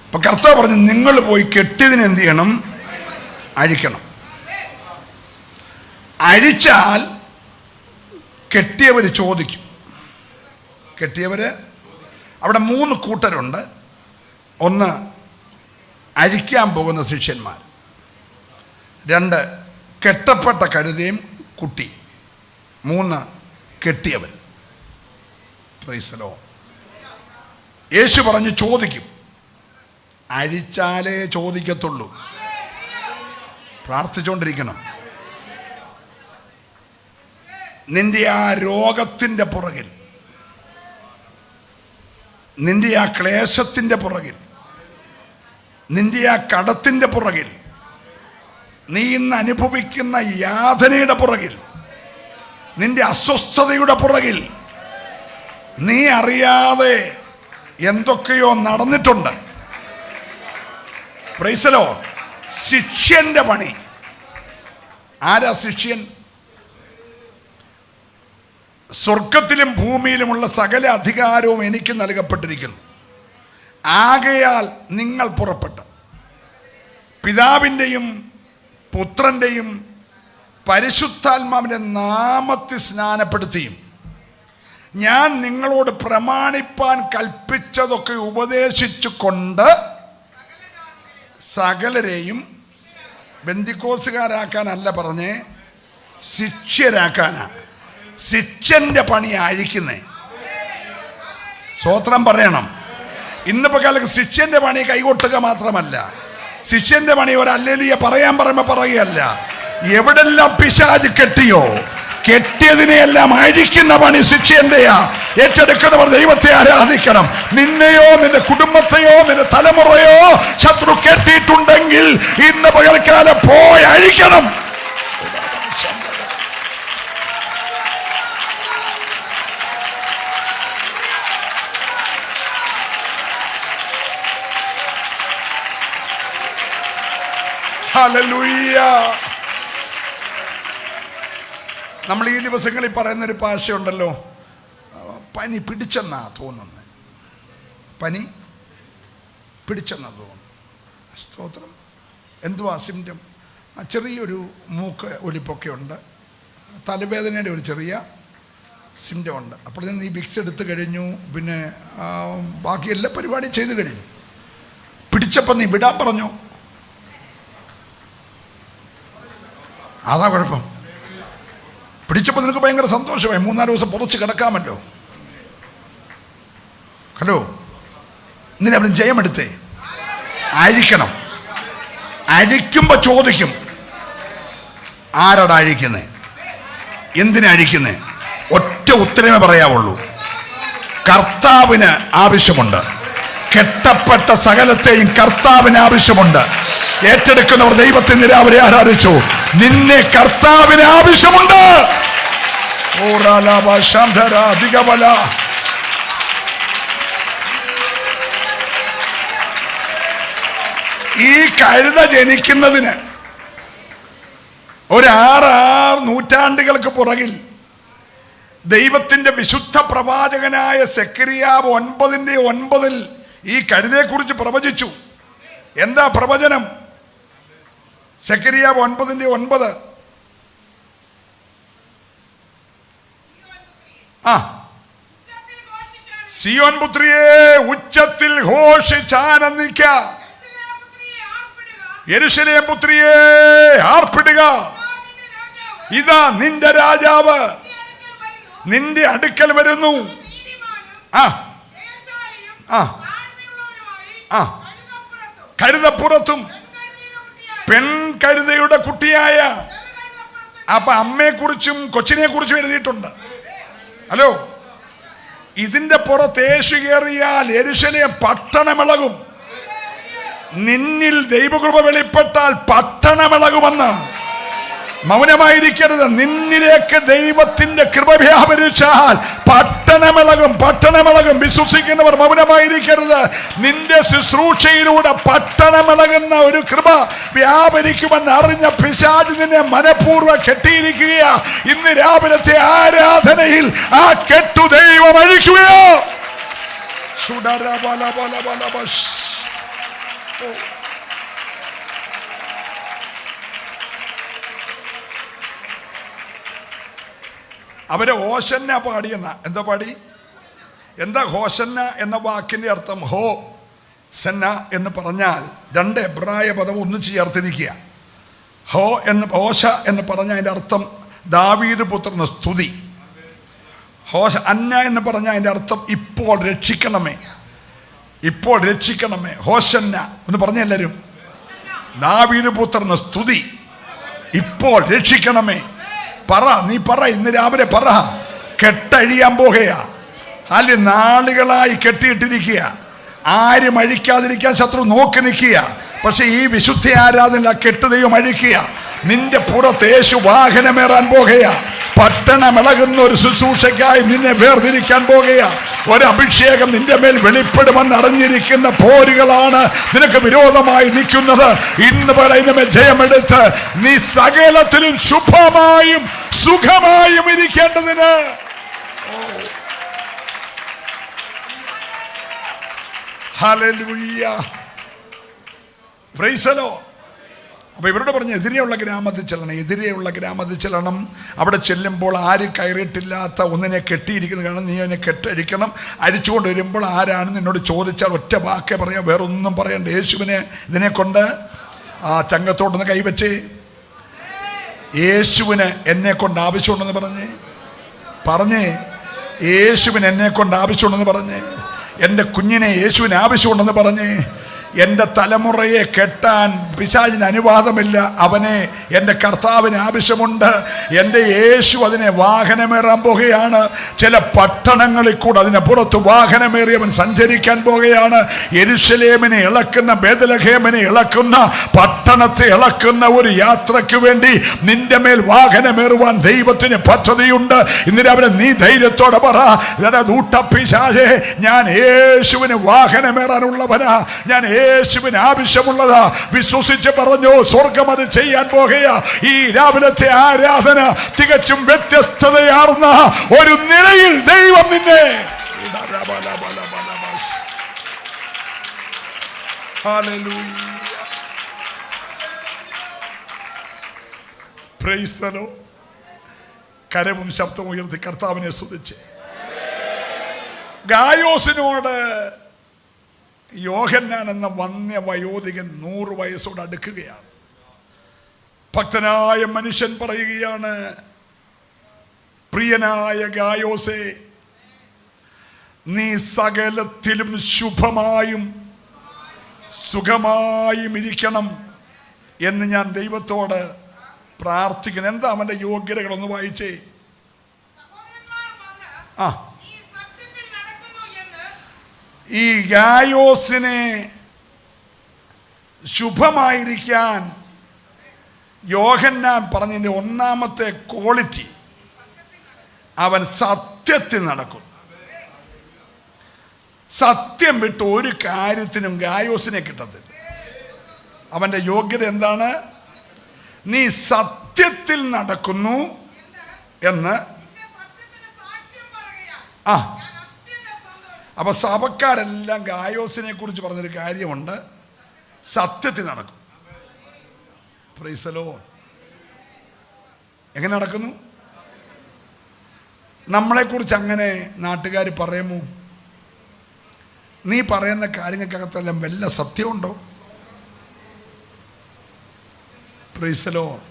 അപ്പൊ കർത്താവ് പറഞ്ഞു, നിങ്ങൾ പോയി കെട്ടിയതിന് എന്ത് ചെയ്യണം? അഴിക്കണം. അഴിച്ചാൽ കെട്ടിയവർ ചോദിക്കും. കെട്ടിയവര് അവിടെ 3 കൂട്ടരുണ്ട്. ഒന്ന്, അഴിക്കാൻ പോകുന്ന ശിഷ്യന്മാർ. 2, കെട്ടപ്പെട്ട കഴുതയും കുട്ടി. 3, കെട്ടിയവർ. Praise the lord. യേശു പറഞ്ഞു, ചോദിക്കും. അഴിച്ചാലേ ചോദിക്കത്തുള്ളൂ. പ്രാർത്ഥിച്ചുകൊണ്ടിരിക്കണം. നിന്റെ ആ രോഗത്തിൻ്റെ പുറകിൽ, നിന്റെ ആ ക്ലേശത്തിൻ്റെ പുറകിൽ, നിന്റെ ആ കടത്തിൻ്റെ പുറകിൽ, നീ ഇന്ന് അനുഭവിക്കുന്ന യാതനയുടെ പുറകിൽ, നിന്റെ അസ്വസ്ഥതയുടെ പുറകിൽ നീ അറിയാതെ എന്തൊക്കെയോ നടന്നിട്ടുണ്ട്. Price the Lord. ശിഷ്യന്റെ പണി. ആരാ ശിഷ്യൻ? സ്വർഗത്തിലും ഭൂമിയിലുമുള്ള സകല അധികാരവും എനിക്ക് നൽകപ്പെട്ടിരിക്കുന്നു. ആകയാൽ നിങ്ങൾ പുറപ്പെട്ട് പിതാവിൻ്റെയും പുത്രൻ്റെയും പരിശുദ്ധാത്മാവിൻ്റെ നാമത്തിൽ സ്നാനപ്പെടുത്തിയും ഞാൻ നിങ്ങളോട് പ്രമാണിപ്പാൻ കൽപ്പിച്ചതൊക്കെ ഉപദേശിച്ചു കൊണ്ട് സകലരെയും ബന്ധിക്കോസുകാരാക്കാനല്ല പറഞ്ഞേ, ശിഷ്യരാക്കാനാ. ശിഷ്യന്റെ പണി അഴിക്കുന്നേ. സ്തോത്രം പറയണം. ഇന്നിപ്പോ കാലത്ത് ശിഷ്യന്റെ പണി കൈകൊട്ടുക മാത്രമല്ല, ശിഷ്യന്റെ പണി ഒരു ഹല്ലേലൂയ പറയാൻ പറയുമ്പോൾ പറയുകയല്ല. എവിടെല്ലാം പിശാച് കെട്ടിയോ, കെട്ടിയതിനെയെല്ലാം അഴിക്കുന്ന പണി ശിഷ്യന്റെയാ. ഏറ്റെടുക്കുന്നവർ ദൈവത്തെ ആരാധിക്കണം. നിന്നെയോ നിന്റെ കുടുംബത്തെയോ നിന്റെ തലമുറയോ ശത്രു കെട്ടിയിട്ടുണ്ടെങ്കിൽ ഇന്ന് പകൽക്കാലം പോയി അഴിക്കണം. ഹല്ലേലൂയ. നമ്മൾ ഈ ദിവസങ്ങളിൽ പറയുന്നൊരു ഭാഷയുണ്ടല്ലോ, പനി പിടിച്ചെന്നാ തോന്നുന്നത്. പനി പിടിച്ചെന്നാ തോന്നുന്നു. സ്തോത്രം. എന്തുവാ സിംറ്റം? ചെറിയൊരു മൂക്ക് ഒലിപ്പൊക്കെ ഉണ്ട്, തലവേദനയുടെ ഒരു ചെറിയ സിംറ്റം ഉണ്ട്. അപ്പോൾ നീ വിക്സ് എടുത്തു കഴിഞ്ഞു, പിന്നെ ബാക്കി എല്ലാ പരിപാടിയും ചെയ്തു കഴിഞ്ഞു. പിടിച്ചപ്പോൾ നീ വിടാൻ പറഞ്ഞു. അതാ കുഴപ്പം. പിടിച്ചപ്പോൾ നിനക്ക് ഭയങ്കര സന്തോഷമായി, 3-4 ദിവസം പുറച്ച് കിടക്കാമല്ലോ. ഹലോ, ഇന്നിനെ അവിടെ ജയമെടുത്തേ. അഴിക്കണം. അഴിക്കുമ്പോൾ ചോദിക്കും, ആരാടാ അഴിക്കുന്നേ? എന്തിനാ അഴിക്കുന്നേ? ഒറ്റ ഉത്തരമേ പറയാവുള്ളൂ, കർത്താവിന് ആവശ്യമുണ്ട്. കെട്ടപ്പെട്ട സകലത്തെയും കർത്താവിന് ആവശ്യമുണ്ട്. ഏറ്റെടുക്കുന്നവർ ദൈവത്തിന് രാവിലെ ആരാധിച്ചു. നിന്നെ കർത്താവിന് ആവശ്യമുണ്ട്. ഈ കഴുത ജനിക്കുന്നതിന് ഒരു 6 നൂറ്റാണ്ടുകൾക്ക് പുറകിൽ ദൈവത്തിന്റെ വിശുദ്ധ പ്രവാചകനായ സെക്കറിയാവ് 9:9 ഈ കഴുതയെക്കുറിച്ച് പ്രവചിച്ചു. എന്താ പ്രവചനം? സെക്കറിയാവ് 9:9. സിയോൻ പുത്രിയെ ഉച്ചത്തിൽ ഘോഷിച്ചാനന്ദിക്ക, യെരൂശലേം പുത്രിയെ ആർപ്പിടുക. ഇതാ നിന്റെ രാജാവ് നിന്റെ അടുക്കൽ വരുന്നു. കഴുതപ്പുറത്തും പെൺകഴുതയുടെ കുട്ടിയായ. അപ്പൊ അമ്മയെ കുറിച്ചും കൊച്ചിനെ കുറിച്ചും എഴുതിയിട്ടുണ്ട്. ഹലോ, ഇതിന്റെ പുറത്ത് യേശു കയറിയാൽ യെരൂശലേം പട്ടണമിളകും. നിന്നിൽ ദൈവകൃപ വെളിപ്പെട്ടാൽ പട്ടണമിളകുമെന്ന്. മൗനമായിരിക്കരുത്. നിന്നിലേക്ക് ദൈവത്തിന്റെ കൃപ വ്യാപരിച്ചാൽ പട്ടണമിളകും, പട്ടണമിളകും. വിശ്വസിക്കുന്നവർ മൗനമായിരിക്കരുത്. നിന്റെ ശുശ്രൂഷയിലൂടെ പട്ടണമിളകുന്ന ഒരു കൃപ വ്യാപരിക്കുമെന്ന് അറിഞ്ഞ പിശാച് നിന്നെ മനഃപൂർവ്വം കെട്ടിയിരിക്കുകയാ. ഇന്ന് രാവിലത്തെ ആരാധനയിൽ ആ കെട്ടു ദൈവം അഴിക്കുകയോ. അവരെ ഹോശന്ന പാടിയെന്ന. എന്താ പാടി? എന്താ ഹോശന്ന എന്ന വാക്കിന്റെ അർത്ഥം? ഹോ സന്ന എന്ന് പറഞ്ഞാൽ 2 എബ്രായ പദം ഒന്നിച്ച് ചേർത്തിരിക്കുക. ഹോ എന്ന് ഹോശ എന്ന് പറഞ്ഞ അതിൻ്റെ അർത്ഥം ദാവീദ് പുത്രന് സ്തുതി. ഹോശ അന്ന എന്ന് പറഞ്ഞ അതിൻ്റെ അർത്ഥം ഇപ്പോൾ രക്ഷിക്കണമേ, ഇപ്പോൾ രക്ഷിക്കണമേ. ഹോശന്ന എന്ന് പറഞ്ഞ എല്ലാവരും, ദാവീദ് പുത്രന് സ്തുതി, ഇപ്പോൾ രക്ഷിക്കണമേ. പറ, നീ പറ, ഇന്ന് രാവിലെ പറ. കെട്ടഴിയാൻ പോകുകയാ. അല്ലെ നാളുകളായി കെട്ടിയിട്ടിരിക്കുക. ആരും അഴിക്കാതിരിക്കാൻ ശത്രു നോക്കി നിൽക്കുക. പക്ഷെ ഈ വിശുദ്ധ ആരാധന കെട്ട് ദൈവം അഴിക്കുക. നിന്റെ പുറത്ത് യേശു വാഹനമേറാൻ പോകുകയാ. പട്ടണമിളകുന്ന ഒരു ശുശ്രൂഷയ്ക്കായി നിന്നെ വേർതിരിക്കാൻ പോകുകയാ. ഒരഭിഷേകം നിന്റെ മേൽ വെളിപ്പെടുമെന്ന് അറിഞ്ഞിരിക്കുന്ന പോരുകളാണ് നിനക്ക് വിരോധമായി നിൽക്കുന്നത്. ഇന്ന് പോലെ ഇതിന്മേൽ ജയമെടുത്ത് നീ സകലത്തിലും ശുഭമായും സുഖമായും ഇരിക്കേണ്ടതിന്. Hallelujah, praise the lord. അപ്പോൾ ഇവരോട് പറഞ്ഞ് എതിരെയുള്ള ഗ്രാമത്തിൽ ചെല്ലണം, എതിരെയുള്ള ഗ്രാമത്തിൽ ചെല്ലണം. അവിടെ ചെല്ലുമ്പോൾ ആരും കയറിയിട്ടില്ലാത്ത ഒന്നിനെ കെട്ടിയിരിക്കുന്നത് കാണും. നീ അതിനെ കെട്ടഴിക്കണം. അരിച്ചുകൊണ്ട് വരുമ്പോൾ ആരാണ് നിന്നോട് ചോദിച്ചാൽ ഒറ്റ വാക്കേ പറയാം, വേറൊന്നും പറയണ്ട. യേശുവിനെ ഇതിനെ കൊണ്ട് ആ ചങ്കത്തോട്ടൊന്ന് കൈവച്ച്, യേശുവിന് എന്നെ കൊണ്ട് ആവശ്യമുണ്ടെന്ന് പറഞ്ഞേ, യേശുവിന് എന്നെ കൊണ്ട് ആവശ്യമുണ്ടെന്ന് പറഞ്ഞേ, എൻ്റെ കുഞ്ഞിനെ യേശുവിന് ആവശ്യമുണ്ടെന്ന് പറഞ്ഞേ. എൻ്റെ തലമുറയെ കെട്ടാൻ പിശാചിന് അനുവാദമില്ല. അവനെ എൻ്റെ കർത്താവിന് ആവശ്യമുണ്ട്. എൻ്റെ യേശു അതിനെ വാഹനമേറാൻ പോകുകയാണ്. ചില പട്ടണങ്ങളിൽ കൂടെ അതിനെ പുറത്ത് വാഹനമേറി അവൻ സഞ്ചരിക്കാൻ പോകുകയാണ്. യെരൂശലേമിനെ ഇളക്കുന്ന, ബേത്ലഹേമിനെ ഇളക്കുന്ന, പട്ടണത്തെ ഇളക്കുന്ന ഒരു യാത്രയ്ക്ക് വേണ്ടി നിന്റെ മേൽ വാഹനമേറുവാൻ ദൈവത്തിന് പദ്ധതിയുണ്ട്. ഇന്ന് രാവിലെ നീ ധൈര്യത്തോടെ പറ, പിശാചേ, ഞാൻ യേശുവിന് വാഹനമേറാനുള്ളവനാ, ഞാൻ യേശുവിന് ആവശ്യമുള്ളതാ. വിശ്വസിച്ച് പറഞ്ഞു, സ്വർഗം അത് ചെയ്യാൻ പോകുകയാ. ഈ രാവിലത്തെ ആരാധന തികച്ചും വ്യത്യസ്തതയാർന്ന ഒരു നിലയിൽ ദൈവം നിന്നെ. Price the Lord. കരവും ശബ്ദവും ഉയർത്തി കർത്താവിനെ സ്തുതിച്ച്. ഗായോസിനോട് യോഹന്നാൻ എന്ന വന്യ വയോധികൻ 100 വയസ്സോട് അടുക്കുകയാണ്. ഭക്തനായ മനുഷ്യൻ പറയുകയാണ്, പ്രിയനായ ഗായോസേ, നീ സകലത്തിലും ശുഭമായും സുഖമായും ഇരിക്കണം എന്ന് ഞാൻ ദൈവത്തോട് പ്രാർത്ഥിക്കുന്നു. എന്താ അവൻ്റെ യോഗ്യതകളൊന്ന് വായിച്ചേ. ഈ ഗായോസിനെ ശുഭമായിരിക്കാൻ യോഹന്നാൻ പറഞ്ഞതിൻ്റെ ഒന്നാമത്തെ ക്വാളിറ്റി, അവൻ സത്യത്തിൽ നടക്കും. സത്യം വിട്ട് ഒരു കാര്യത്തിനും ഗായോസിനെ കിട്ടത്തില്ല. അവൻ്റെ യോഗ്യത എന്താണ്? നീ സത്യത്തിൽ നടക്കുന്നു എന്ന് ആ, അപ്പൊ സഭക്കാരെല്ലാം ഗായോസിനെ കുറിച്ച് പറഞ്ഞൊരു കാര്യമുണ്ട്, സത്യത്തിൽ നടക്കും. Price the Lord. എങ്ങനെ നടക്കുന്നു? നമ്മളെക്കുറിച്ച് അങ്ങനെ നാട്ടുകാർ പറയുമോ? നീ പറയുന്ന കാര്യങ്ങൾക്കകത്തെല്ലാം വല്ല സത്യമുണ്ടോ? Price the Lord.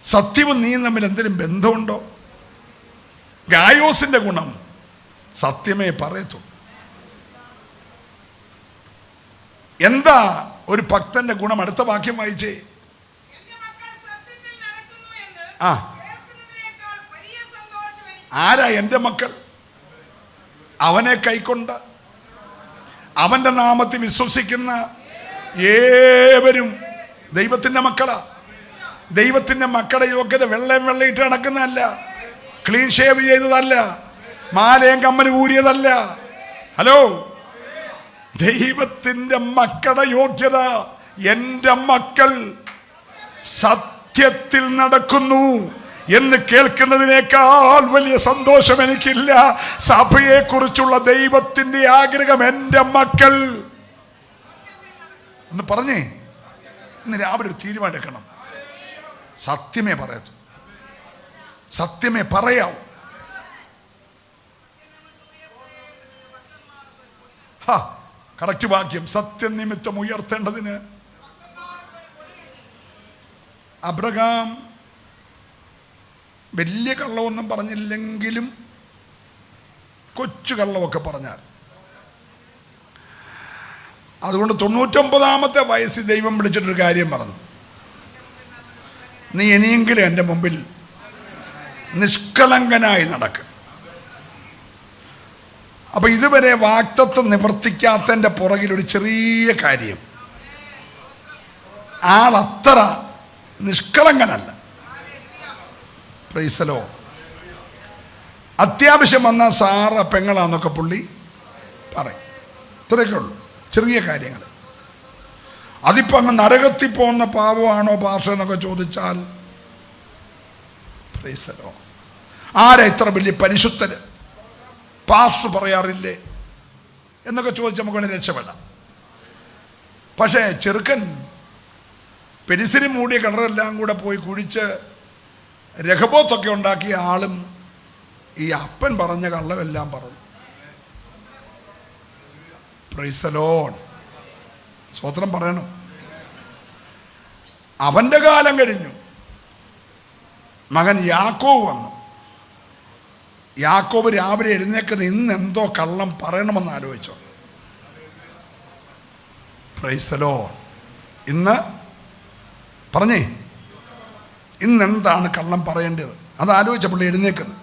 സത്യവും നീ തമ്മിൽ എന്തെങ്കിലും ബന്ധമുണ്ടോ? ഗായോസിന്റെ ഗുണം സത്യമേ പറയത്തുള്ളൂ. എന്താ ഒരു ഭക്തന്റെ ഗുണം? അടുത്ത വാക്യം വായിച്ചേ. ആ, ആരാ എൻ്റെ മക്കൾ? അവനെ കൈക്കൊണ്ട് അവന്റെ നാമത്തിൽ വിശ്വസിക്കുന്ന ഏവരും ദൈവത്തിന്റെ മക്കളാ. ദൈവത്തിന്റെ മക്കളുടെ യോഗ്യത വെള്ളയിട്ട് നടക്കുന്നതല്ല, ക്ലീൻ ഷേവ് ചെയ്തതല്ല, മാലയും കമ്മല് ഊരിയതല്ല. ഹലോ, ദൈവത്തിന്റെ മക്കളുടെ യോഗ്യത, എൻ്റെ മക്കൾ സത്യത്തിൽ നടക്കുന്നു എന്ന് കേൾക്കുന്നതിനേക്കാൾ വലിയ സന്തോഷം എനിക്കില്ല. സഭയെ കുറിച്ചുള്ള ദൈവത്തിന്റെ ആഗ്രഹം, എൻ്റെ മക്കൾ എന്ന് പറഞ്ഞേ. ഇന്ന് രാവിലെ ഒരു തീരുമാനം എടുക്കണം. സത്യമേ പറയൂ, സത്യമേ പറയാവൂ. കറക്റ്റ് വാക്യം. സത്യനിമിത്തം ഉയർത്തേണ്ടതിന് അബ്രഹാം വലിയ കള്ളമൊന്നും പറഞ്ഞില്ലെങ്കിലും കൊച്ചു കള്ളമൊക്കെ പറഞ്ഞാൽ, അതുകൊണ്ട് 99-ാമത്തെ വയസ്സിൽ ദൈവം വിളിച്ചിട്ടൊരു കാര്യം പറഞ്ഞു, നീ ഇനിയെങ്കിലും എൻ്റെ മുമ്പിൽ നിഷ്കളങ്കനായി നടക്കും. അപ്പൊ ഇതുവരെ വാഗ്ദത്തം നിവർത്തിക്കാത്തതിൻ്റെ പുറകിലൊരു ചെറിയ കാര്യം, ആളത്ര നിഷ്കളങ്കനല്ല. Praise the lord. അത്യാവശ്യം വന്നാൽ സാറ പെങ്ങളാന്നൊക്കെ പുള്ളി പറയും. ഇത്രയൊക്കെ ഉള്ളൂ, ചെറിയ കാര്യങ്ങൾ. അതിപ്പോൾ അങ്ങ് നരകത്തിൽ പോകുന്ന പാവമാണോ പാർഷ എന്നൊക്കെ ചോദിച്ചാൽ, പ്രൈസ് ദി ലോർഡ്, ആരാ ഇത്ര വലിയ പരിശുദ്ധര് പാസ്റ്റർ പറയാറില്ലേ എന്നൊക്കെ ചോദിച്ച് നമുക്ക് വേണ്ടി രക്ഷപ്പെടാം. പക്ഷേ ചെറുക്കൻ പെരിസിരി മൂടിയ കിണറെല്ലാം കൂടെ പോയി കുഴിച്ച് രഹബോത്തൊക്കെ ഉണ്ടാക്കിയ ആളും ഈ അപ്പൻ പറഞ്ഞ കള്ളമെല്ലാം പറഞ്ഞു. Price the Lord. സ്തോത്രം പറയണം. അവന്റെ കാലം കഴിഞ്ഞു, മകൻ യാക്കോബ് വന്നു. യാക്കോബ് രാവിലെ എഴുന്നേക്കുന്നത് ഇന്ന് എന്തോ കള്ളം പറയണമെന്ന് ആലോചിച്ചു. Price the Lord. ഇന്ന് പറഞ്ഞേ, ഇന്നെന്താണ് കള്ളം പറയേണ്ടത് അതാലോചിച്ച പുള്ളി എഴുന്നേക്കുന്നത്.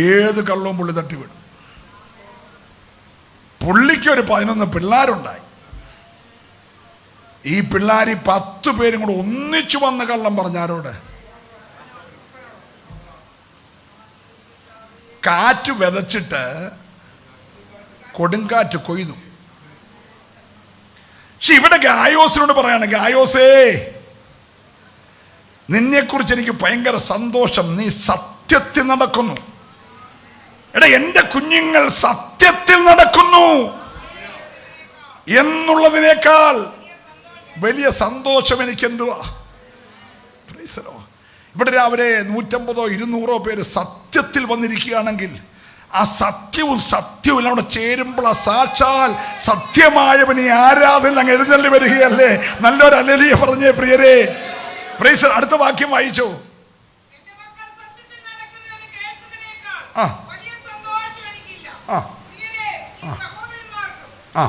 ഏത് കള്ളവും പുള്ളി തട്ടിവിടും. പുള്ളിക്കൊരു 11 പിള്ളേരുണ്ടായി. ഈ പിള്ളേർ 10 പേരും കൂടെ ഒന്നിച്ചു വന്ന് കള്ളം പറഞ്ഞാരോട്? കാറ്റ് വിതച്ചിട്ട് കൊടുങ്കാറ്റ് കൊയ്തു. പക്ഷെ ഇവിടെ ഗായോസിനോട് പറയാണ്, ഗായോസേ, നിന്നെക്കുറിച്ച് എനിക്ക് ഭയങ്കര സന്തോഷം, നീ സത്യത്തിൽ നടക്കുന്നു. എടാ, എൻ്റെ കുഞ്ഞുങ്ങൾ സത്യത്തിൽ നടക്കുന്നു എന്നുള്ളതിനേക്കാൾ വലിയ സന്തോഷം എനിക്ക് എന്തുവാ? Price the Lord. ഇവിടെ രാവിലെ 150 200 പേര് സത്യത്തിൽ വന്നിരിക്കുകയാണെങ്കിൽ, ആ സത്യവും സത്യവും അവിടെ ചേരുമ്പോൾ ആ സാക്ഷാൽ സത്യമായവൻ ഈ ആരാധന അങ്ങ് എഴുന്നള്ളി വരികയല്ലേ? നല്ലൊരു ഹല്ലേലൂയ പറഞ്ഞേ പ്രിയരെ. പ്രൈസ്. അടുത്ത വാക്യം വായിച്ചോ. ആ ആ ആ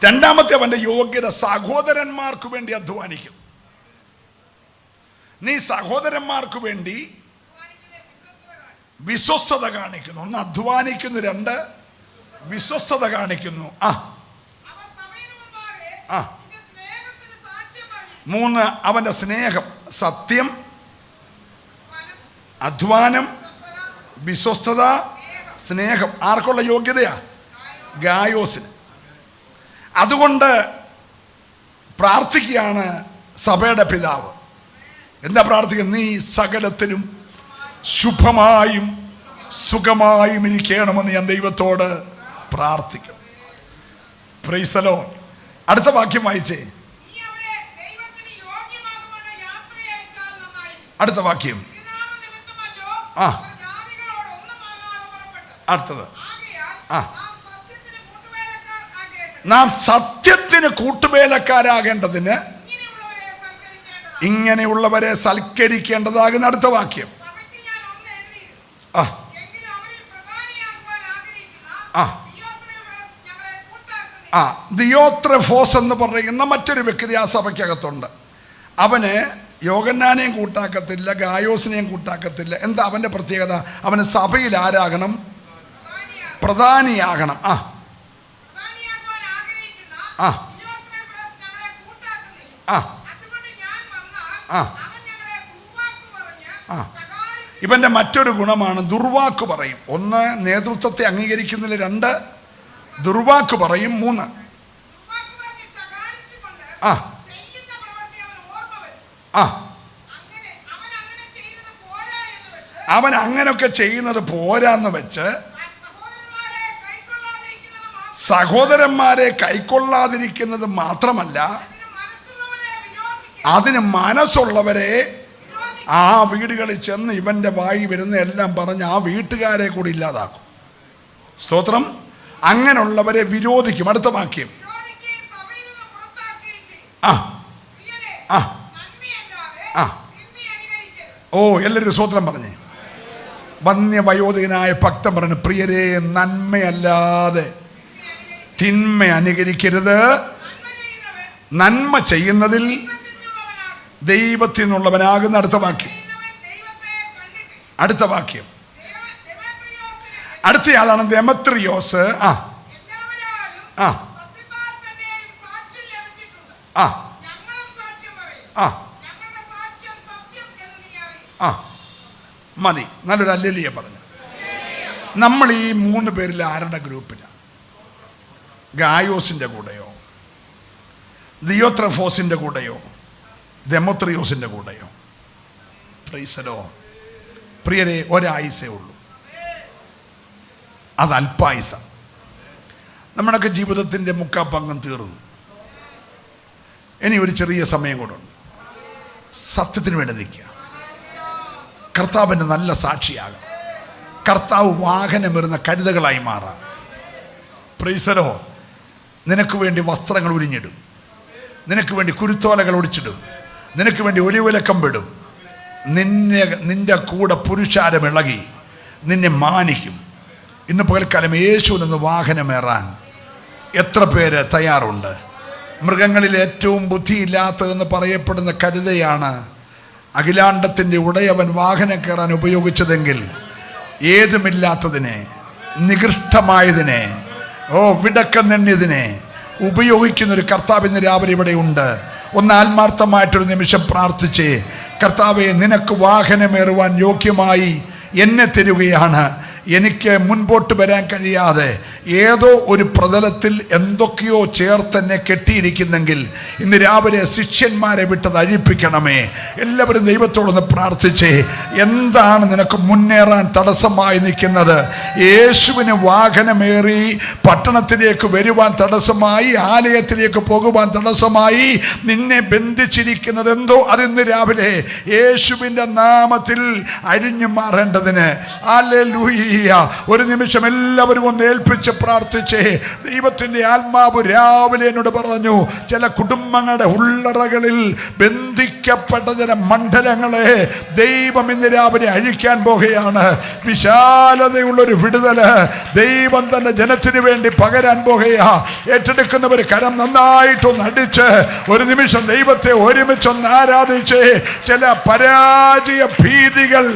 രണ്ടാമത്തെ അവന്റെ യോഗ്യത, സഹോദരന്മാർക്ക് വേണ്ടി അധ്വാനിക്കും. നീ സഹോദരന്മാർക്ക് വേണ്ടി വിശ്വസ്തത കാണിക്കുന്നു. ഒന്ന് അധ്വാനിക്കുന്നു, 2 വിശ്വസ്തത കാണിക്കുന്നു. ആ ആ 3 അവന്റെ സ്നേഹം, സത്യം, അധ്വാനം, വിശ്വസ്തത, സ്നേഹം. ആർക്കുള്ള യോഗ്യതയാ? ഗായോസിന്. അതുകൊണ്ട് പ്രാർത്ഥിക്കുകയാണ് സഭയുടെ പിതാവ്, എന്താ പ്രാർത്ഥിക്കുന്നത്? നീ സകലത്തിലും ശുഭമായും സുഖമായും ഇരിക്കണമെന്ന് ഞാൻ ദൈവത്തോട് പ്രാർത്ഥിക്കും. Price the Lord. അടുത്ത വാക്യം വായിച്ചേ. അടുത്ത വാക്യം. അടുത്തത്. നാം സത്യത്തിന് കൂട്ടുവേലക്കാരാകേണ്ടതിന് ഇങ്ങനെയുള്ളവരെ സൽക്കരിക്കേണ്ടതാകുന്ന അടുത്ത വാക്യം. ദിയോത്രഫോസ് എന്ന് പറയുന്ന മറ്റൊരു വ്യക്തി ആ സഭയ്ക്കകത്തുണ്ട്. അവന് യോഹന്നാനെയും കൂട്ടാക്കത്തില്ല, ഗായോസിനെയും കൂട്ടാക്കത്തില്ല. എന്താ അവന്റെ പ്രത്യേകത? അവന് സഭയിൽ ആരാകണം? പ്രധാനിയാകണം. ഇവന്റെ മറ്റൊരു ഗുണമാണ് ദുർവാക്ക് പറയും. ഒന്ന്, നേതൃത്വത്തെ അംഗീകരിക്കുന്നില്ല. രണ്ട്, ദുർവാക്ക് പറയും. മൂന്ന്, അവൻ അങ്ങനൊക്കെ ചെയ്യുന്നത് പോരാന്ന് വെച്ച് സഹോദരന്മാരെ കൈക്കൊള്ളാതിരിക്കുന്നത് മാത്രമല്ല, അതിന് മനസ്സുള്ളവരെ ആ വീടുകളിൽ ചെന്ന് ഇവന്റെ വായി വരുന്ന എല്ലാം പറഞ്ഞ് ആ വീട്ടുകാരെ കൂടി ഇല്ലാതാക്കും. സ്തോത്രം. അങ്ങനെയുള്ളവരെ വിരോധിക്കും. അടുത്ത വാക്യം. എല്ലാവരും സ്തോത്രം പറഞ്ഞേ. വന്യവയോധികനായ ഭക്തൻ പറഞ്ഞു, പ്രിയരെ, നന്മയല്ലാതെ തിന്മ അനുകരിക്കരുത്. നന്മ ചെയ്യുന്നതിൽ ദൈവത്തിൽ നിന്നുള്ളവനാകുന്ന അടുത്ത വാക്യം. അടുത്ത വാക്യം. അടുത്തയാളാണ് ദെമത്രിയോസ്. മതി. നല്ലൊരു അല്ലേലിയ പറഞ്ഞു. നമ്മൾ ഈ 3 പേരിൽ ആരുടെ ഗ്രൂപ്പിലാണ്? ഗായോസിന്റെ കൂടെയോ, ദിയോത്രഫോസിന്റെ കൂടെയോ, ദെമത്രിയോസിന്റെ കൂടെയോ? Price the Lord. പ്രിയരെ, ഒരായുസേ ഉള്ളൂ. അത് അല്പായുസ. നമ്മുടെയൊക്കെ ജീവിതത്തിൻ്റെ മുക്കാപ്പങ്കം തീർന്നു. ഇനി ഒരു ചെറിയ സമയം കൂടെ ഉണ്ട്. സത്യത്തിന് വേണ്ടി നിൽക്കുക. കർത്താവിൻ്റെ നല്ല സാക്ഷിയാകാം. കർത്താവ് വാഹനമേറുന്ന കഴുതകളായി മാറാം. Price the Lord. നിനക്ക് വേണ്ടി വസ്ത്രങ്ങൾ ഉരിഞ്ഞിടും, നിനക്ക് വേണ്ടി കുരുത്തോലകൾ ഒടിച്ചിടും, നിനക്ക് വേണ്ടി ഒലിവിലക്കമ്പിടും. നിന്റെ കൂടെ പുരുഷാരം ഇളകി നിന്നെ മാനിക്കും. ഇന്ന് പകൽക്കാലം യേശുവിൽ നിന്ന് വാഹനമേറാൻ എത്ര പേര് തയ്യാറുണ്ട്? മൃഗങ്ങളിൽ ഏറ്റവും ബുദ്ധിയില്ലാത്തതെന്ന് പറയപ്പെടുന്ന കഴുതയാണ് അഖിലാണ്ടത്തിൻ്റെ ഉടയവൻ വാഹനം കയറാൻ ഉപയോഗിച്ചതെങ്കിൽ ഏതുമില്ലാത്തതിനെ, നികൃഷ്ടമായതിനെ, വിടക്കന്നെണ്ണിയതിനെ ഉപയോഗിക്കുന്നൊരു കർത്താവ് ഇന്ന് രാവിലെ ഇവിടെ ഉണ്ട്. ഒന്ന് ആത്മാർത്ഥമായിട്ടൊരു നിമിഷം പ്രാർത്ഥിച്ചേ. കർത്താവെ, നിനക്ക് വാഹനമേറുവാൻ യോഗ്യമായി എന്നെ തരുകയാണ്. എനിക്ക് മുൻപോട്ട് വരാൻ കഴിയാതെ ഏതോ ഒരു പ്രതലത്തിൽ എന്തൊക്കെയോ ചേർത്തെന്നെ കെട്ടിയിരിക്കുന്നെങ്കിൽ ഇന്ന് രാവിലെ ശിഷ്യന്മാരെ വിട്ടത് അഴിപ്പിക്കണമേ. എല്ലാവരും ദൈവത്തോടൊന്ന് പ്രാർത്ഥിച്ചേ. എന്താണ് നിനക്ക് മുന്നേറാൻ തടസ്സമായി നിൽക്കുന്നത്? യേശുവിന് വാഹനമേറി പട്ടണത്തിലേക്ക് വരുവാൻ തടസ്സമായി, ആലയത്തിലേക്ക് പോകുവാൻ തടസ്സമായി നിന്നെ ബന്ധിച്ചിരിക്കുന്നത് എന്തോ അതിന്ന് രാവിലെ യേശുവിൻ്റെ നാമത്തിൽ അഴിഞ്ഞു മാറേണ്ടതിന് ഹല്ലേലൂയ. ഒരു നിമിഷം എല്ലാവരും ഒന്ന് ഏൽപ്പിച്ച് പ്രാർത്ഥിച്ചേ. ദൈവത്തിന്റെ ആത്മാവ് രാവിലെ എന്നോട് പറഞ്ഞു, ചില കുടുംബങ്ങളുടെ ഉള്ളറകളിൽ ബന്ധിക്കപ്പെട്ട ചില മണ്ഡലങ്ങളെ ദൈവം ഇന്ന് രാവിലെ അഴിക്കാൻ പോകുകയാണ്. വിശാലതയുള്ളൊരു വിടുതല് ദൈവം തന്റെ ജനത്തിന് വേണ്ടി പകരാൻ പോകുകയാ. ഏറ്റെടുക്കുന്നവർ കരം നന്നായിട്ടൊന്ന് അടിച്ച് ഒരു നിമിഷം ദൈവത്തെ ഒരുമിച്ചൊന്ന് ആരാധിച്ച് ചില പരാജയ ഭീതികൾ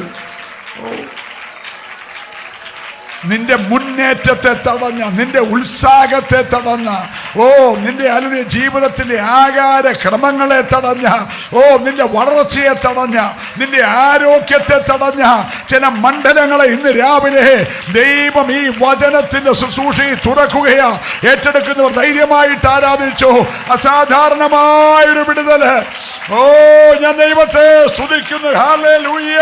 നിന്റെ മുന്നേറ്റത്തെ തടഞ്ഞ, നിന്റെ ഉത്സാഹത്തെ തടഞ്ഞ, നിന്റെ ഹല്ലേലൂയ ജീവിതത്തിലെ ആഹാര ക്രമങ്ങളെ തടഞ്ഞ, നിന്റെ വളർച്ചയെ തടഞ്ഞ, നിന്റെ ആരോഗ്യത്തെ തടഞ്ഞ ചില മണ്ഡലങ്ങളെ ഇന്ന് രാവിലെ ദൈവം ഈ വചനത്തിന്റെ ശുശ്രൂഷയിൽ തുറക്കുകയാ. ഏറ്റെടുക്കുന്നവർ ധൈര്യമായിട്ട് ആരാധിച്ചു. അസാധാരണമായൊരു വിടുതല്. ഞാൻ ദൈവത്തെ സ്തുതിക്കുന്നു. ഹല്ലേലൂയ.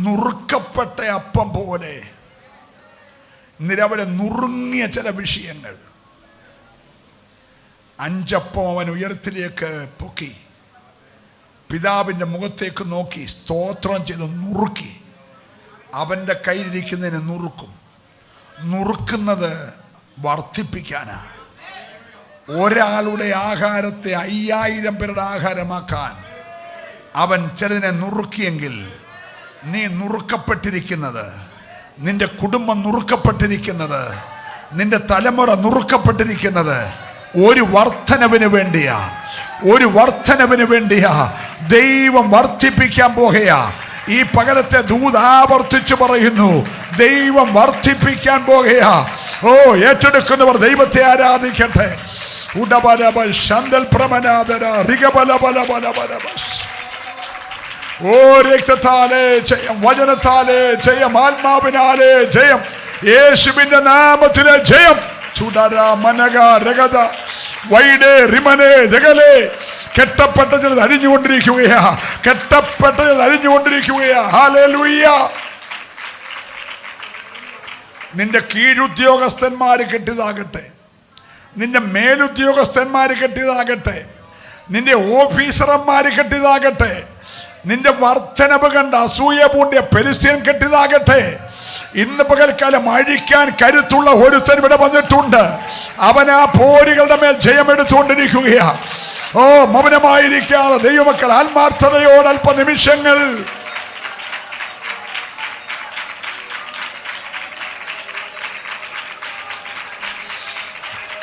നുറുക്കപ്പെട്ട അപ്പം പോലെ നിരവധി നുറുങ്ങിയ ചില വിഷയങ്ങൾ. 5 അപ്പം അവൻ ഉയരത്തിലേക്ക് പൊക്കി, പിതാവിൻ്റെ മുഖത്തേക്ക് നോക്കി സ്തോത്രം ചെയ്ത് നുറുക്കി. അവൻ്റെ കയ്യിലിരിക്കുന്നതിന് നുറുക്കും. നുറുക്കുന്നത് വർദ്ധിപ്പിക്കാനാ. ഒരാളുടെ ആഹാരത്തെ 5000 പേരുടെ ആഹാരമാക്കാൻ അവൻ ചിലതിനെ നുറുക്കിയെങ്കിൽ, നീ നുറുക്കപ്പെട്ടിരിക്കുന്നത്, നിന്റെ കുടുംബം നുറുക്കപ്പെട്ടിരിക്കുന്നത്, നിന്റെ തലമുറ നുറുക്കപ്പെട്ടിരിക്കുന്നത് ഒരു വർധനവിന് വേണ്ടിയാ. ഒരു വർധനവിന് വേണ്ടിയാ. ദൈവം വർദ്ധിപ്പിക്കാൻ പോകുകയാ. ഈ പകലത്തെ ദൂത് ആവർത്തിച്ചു പറയുന്നു, ദൈവം വർദ്ധിപ്പിക്കാൻ പോകുകയാ. ഏറ്റെടുക്കുന്നവർ ദൈവത്തെ ആരാധിക്കട്ടെ. രക്തത്താലേ ജയം, വചനത്താലേ ജയം, ആത്മാവിനാലേ ജയം, യേശുവിന്റെ നാമത്തിലെ ജയം. ചുടര മനക രഗത വൈഡേ റിമനെ ജഗലേ. കെട്ടപ്പെട്ട ചിലത് അരിഞ്ഞുകൊണ്ടിരിക്കുകയാ. കെട്ടപ്പെട്ട ചിലത് അരിഞ്ഞുകൊണ്ടിരിക്കുകയാ. ഹല്ലേലൂയ. നിന്റെ കീഴുദ്യോഗസ്ഥന്മാര് കെട്ടിയതാകട്ടെ, നിന്റെ മേലുദ്യോഗസ്ഥന്മാര് കെട്ടിയതാകട്ടെ, നിന്റെ ഓഫീസർമാര് കെട്ടിയതാകട്ടെ, നിന്റെ വർധനവ് കണ്ട് അസൂയ പൂണ്ടിയ പെലിസ്ത്യൻ കെട്ടിയതാകട്ടെ, ഇന്ന് പകൽക്കാലം അഴിക്കാൻ കരുത്തുള്ള ഒരുത്തൻ ഇവിടെ വന്നിട്ടുണ്ട്. അവൻ ആ പോരുകളുടെ മേൽ ജയമെടുത്തുകൊണ്ടിരിക്കുകയാ. മൗനമായിരിക്കാതെ ദൈവമക്കൾ ആത്മാർത്ഥതയോട് അല്പ നിമിഷങ്ങൾ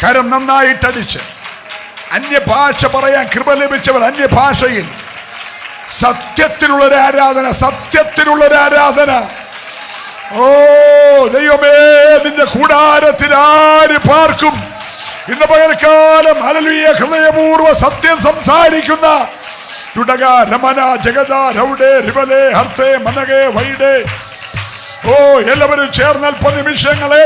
കരം നന്നായിട്ടടിച്ച് അന്യഭാഷ പറയാൻ കൃപ ലഭിച്ചവർ അന്യഭാഷയിൽ. സത്യത്തിലുള്ളൊരു ആരാധന, സത്യത്തിലുള്ളൊരു ആരാധന. ദൈവമേ, നിന്റെ കൂടാരത്തിൽ ആര് പാർക്കും? ഇന്ന് പകൽക്കാലം ഹല്ലേലൂയ ഹൃദയപൂർവ്വ സത്യം സംസാരിക്കുന്ന തുടക രമന ജഗദ രൗഡേ റിവലേ ഹർത്തേ മനകേ വൈഡേ. എല്ലാവരും ചേർന്ന് അല്പ നിമിഷങ്ങളെ